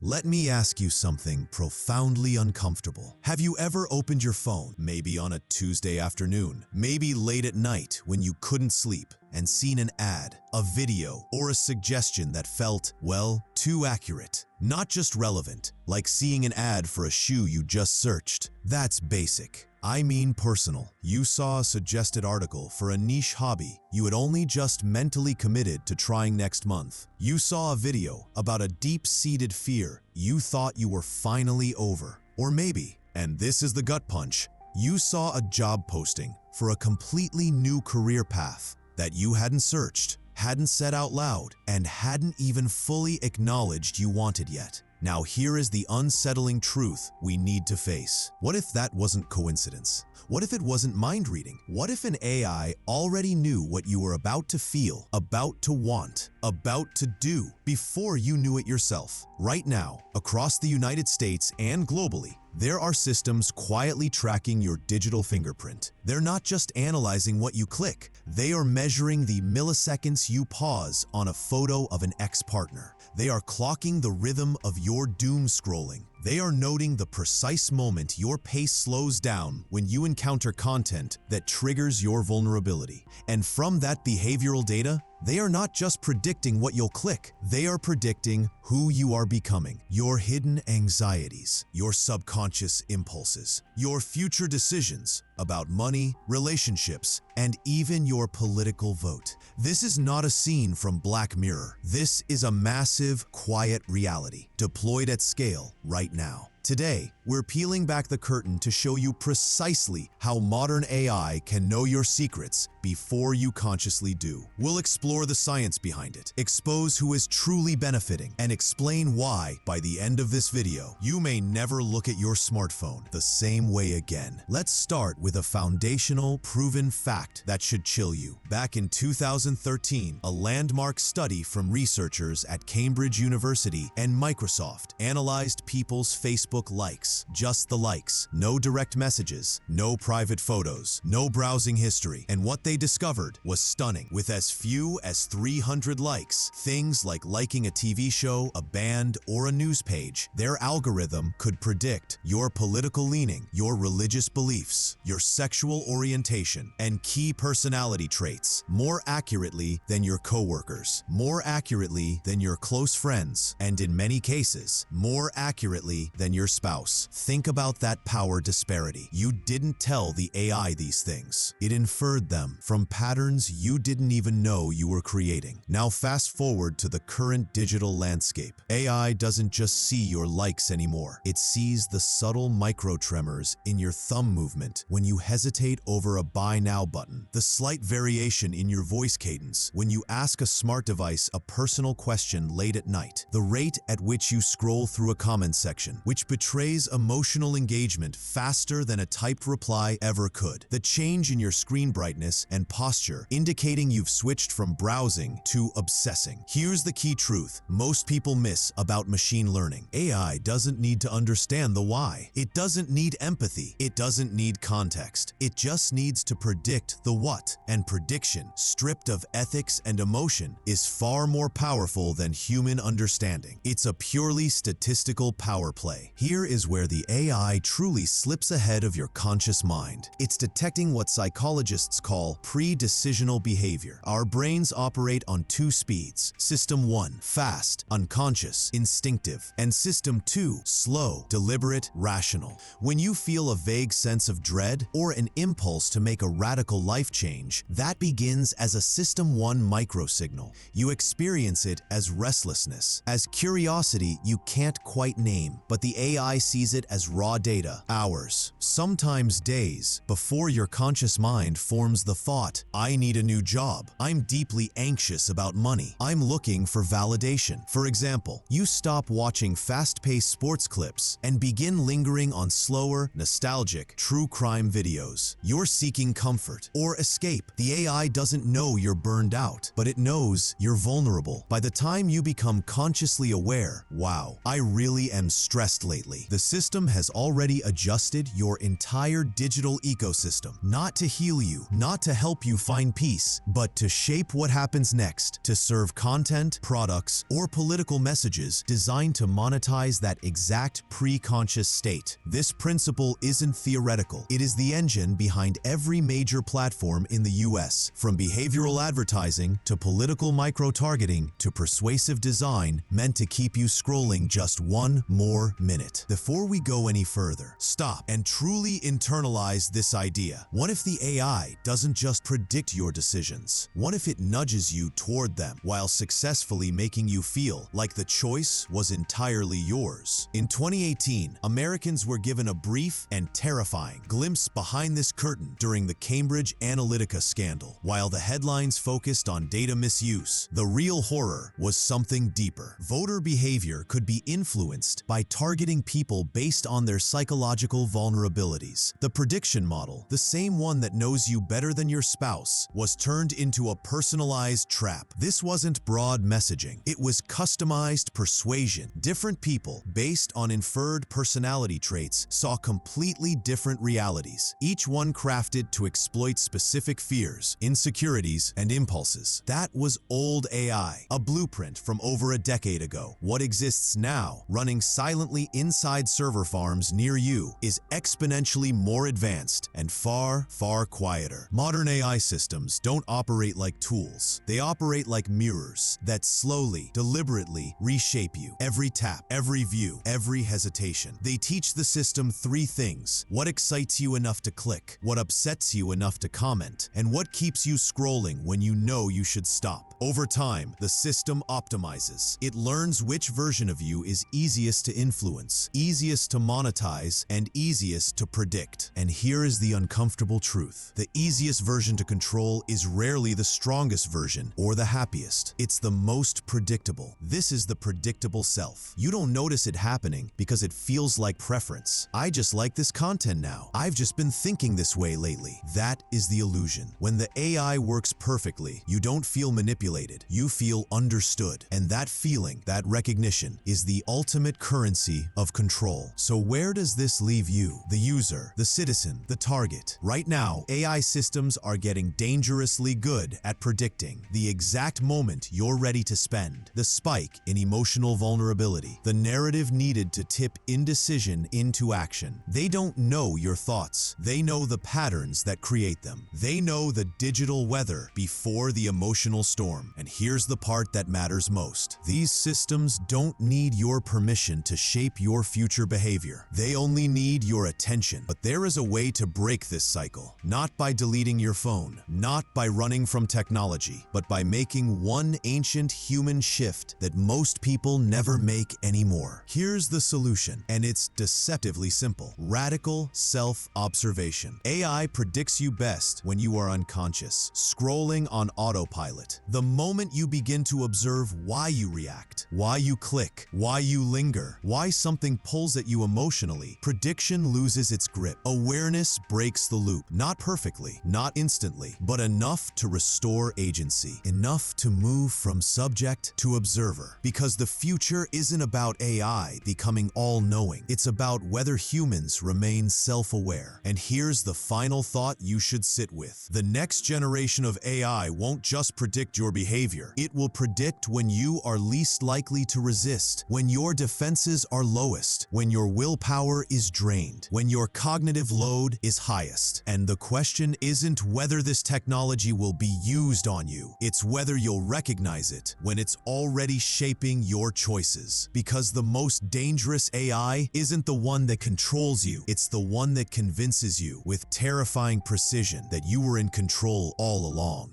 Let me ask you something profoundly uncomfortable. Have you ever opened your phone, maybe on a Tuesday afternoon, maybe late at night when you couldn't sleep, and seen an ad, a video, or a suggestion that felt, well, too accurate? Not just relevant, like seeing an ad for a shoe you just searched. That's basic. I mean personal. You saw a suggested article for a niche hobby you had only just mentally committed to trying next month. You saw a video about a deep-seated fear you thought you were finally over. Or maybe, and this is the gut punch, you saw a job posting for a completely new career path that you hadn't searched, hadn't said out loud, and hadn't even fully acknowledged you wanted yet. Now here is the unsettling truth we need to face. What if that wasn't coincidence? What if it wasn't mind reading? What if an AI already knew what you were about to feel, about to want, about to do before you knew it yourself? Right now, across the United States and globally, there are systems quietly tracking your digital fingerprint. They're not just analyzing what you click, they are measuring the milliseconds you pause on a photo of an ex-partner. They are clocking the rhythm of your doom scrolling. They are noting the precise moment your pace slows down when you encounter content that triggers your vulnerability. And from that behavioral data, they are not just predicting what you'll click, they are predicting who you are becoming, your hidden anxieties, your subconscious impulses, your future decisions about money, relationships, and even your political vote. This is not a scene from Black Mirror. This is a massive, quiet reality deployed at scale right now. Today, we're peeling back the curtain to show you precisely how modern AI can know your secrets before you consciously do. We'll explore the science behind it, expose who is truly benefiting, and explain why, by the end of this video, you may never look at your smartphone the same way again. Let's start with a foundational, proven fact that should chill you. Back in 2013, a landmark study from researchers at Cambridge University and Microsoft analyzed people's Facebook likes, just the likes, no direct messages, no private photos, no browsing history, and what they discovered was stunning. With as few as 300 likes, things like liking a TV show, a band, or a news page, their algorithm could predict your political leaning, your religious beliefs, your sexual orientation, and key personality traits more accurately than your coworkers, more accurately than your close friends, and in many cases, more accurately than your spouse. Think about that power disparity. You didn't tell the AI these things. It inferred them from patterns you didn't even know you were creating. Now fast forward to the current digital landscape. AI doesn't just see your likes anymore. It sees the subtle micro-tremors in your thumb movement when you hesitate over a buy now button, the slight variation in your voice cadence when you ask a smart device a personal question late at night, the rate at which you scroll through a comment section, which betrays emotional engagement faster than a typed reply ever could. The change in your screen brightness and posture indicating you've switched from browsing to obsessing. Here's the key truth most people miss about machine learning. AI doesn't need to understand the why. It doesn't need empathy. It doesn't need context. It just needs to predict the what. And prediction, stripped of ethics and emotion, is far more powerful than human understanding. It's a purely statistical power play. Here is where the AI truly slips ahead of your conscious mind. It's detecting what psychologists call pre-decisional behavior. Our brains operate on two speeds. System 1, fast, unconscious, instinctive, and System 2, slow, deliberate, rational. When you feel a vague sense of dread or an impulse to make a radical life change, that begins as a System 1 microsignal. You experience it as restlessness, as curiosity you can't quite name, but the AI sees it as raw data, hours, sometimes days, before your conscious mind forms the thought, I need a new job, I'm deeply anxious about money, I'm looking for validation. For example, you stop watching fast-paced sports clips and begin lingering on slower, nostalgic, true crime videos. You're seeking comfort or escape. The AI doesn't know you're burned out, but it knows you're vulnerable. By the time you become consciously aware, wow, I really am stressed lately, lately. The system has already adjusted your entire digital ecosystem, not to heal you, not to help you find peace, but to shape what happens next, to serve content, products, or political messages designed to monetize that exact pre-conscious state. This principle isn't theoretical. It is the engine behind every major platform in the US, from behavioral advertising to political micro-targeting to persuasive design meant to keep you scrolling just one more minute. Before we go any further, stop and truly internalize this idea. What if the AI doesn't just predict your decisions? What if it nudges you toward them while successfully making you feel like the choice was entirely yours? In 2018, Americans were given a brief and terrifying glimpse behind this curtain during the Cambridge Analytica scandal. While the headlines focused on data misuse, the real horror was something deeper. Voter behavior could be influenced by targeting people based on their psychological vulnerabilities. The prediction model, the same one that knows you better than your spouse, was turned into a personalized trap. This wasn't broad messaging. It was customized persuasion. Different people, based on inferred personality traits, saw completely different realities, each one crafted to exploit specific fears, insecurities, and impulses. That was old AI, a blueprint from over a decade ago. What exists now, running silently inside server farms near you, is exponentially more advanced and far, far quieter. Modern AI systems don't operate like tools. They operate like mirrors that slowly, deliberately reshape you. Every tap, every view, every hesitation. They teach the system three things: what excites you enough to click, what upsets you enough to comment, and what keeps you scrolling when you know you should stop. Over time, the system optimizes. It learns which version of you is easiest to influence, easiest to monetize, and easiest to predict. And here is the uncomfortable truth. The easiest version to control is rarely the strongest version or the happiest. It's the most predictable. This is the predictable self. You don't notice it happening because it feels like preference. I just like this content now. I've just been thinking this way lately. That is the illusion. When the AI works perfectly, you don't feel manipulated. You feel understood. And that feeling, that recognition, is the ultimate currency of control. So where does this leave you, the user, the citizen, the target? Right now, AI systems are getting dangerously good at predicting the exact moment you're ready to spend, the spike in emotional vulnerability, the narrative needed to tip indecision into action. They don't know your thoughts. They know the patterns that create them. They know the digital weather before the emotional storm. And here's the part that matters most. These systems don't need your permission to shape your future behavior. They only need your attention. But there is a way to break this cycle. Not by deleting your phone, not by running from technology, but by making one ancient human shift that most people never make anymore. Here's the solution, and it's deceptively simple. Radical self-observation. AI predicts you best when you are unconscious, scrolling on autopilot. The moment you begin to observe why you react, why you click, why you linger, why something pulls at you emotionally, prediction loses its grip. Awareness breaks the loop. Not perfectly, not instantly, but enough to restore agency, enough to move from subject to observer. Because the future isn't about AI becoming all-knowing. It's about whether humans remain self-aware. And here's the final thought you should sit with. The next generation of AI won't just predict your behavior. It will predict when you are least likely to resist, when your defenses are lowest, when your willpower is drained, when your cognitive load is highest. And the question isn't whether this technology will be used on you. It's whether you'll recognize it when it's already shaping your choices. Because the most dangerous AI isn't the one that controls you. It's the one that convinces you with terrifying precision that you were in control all along.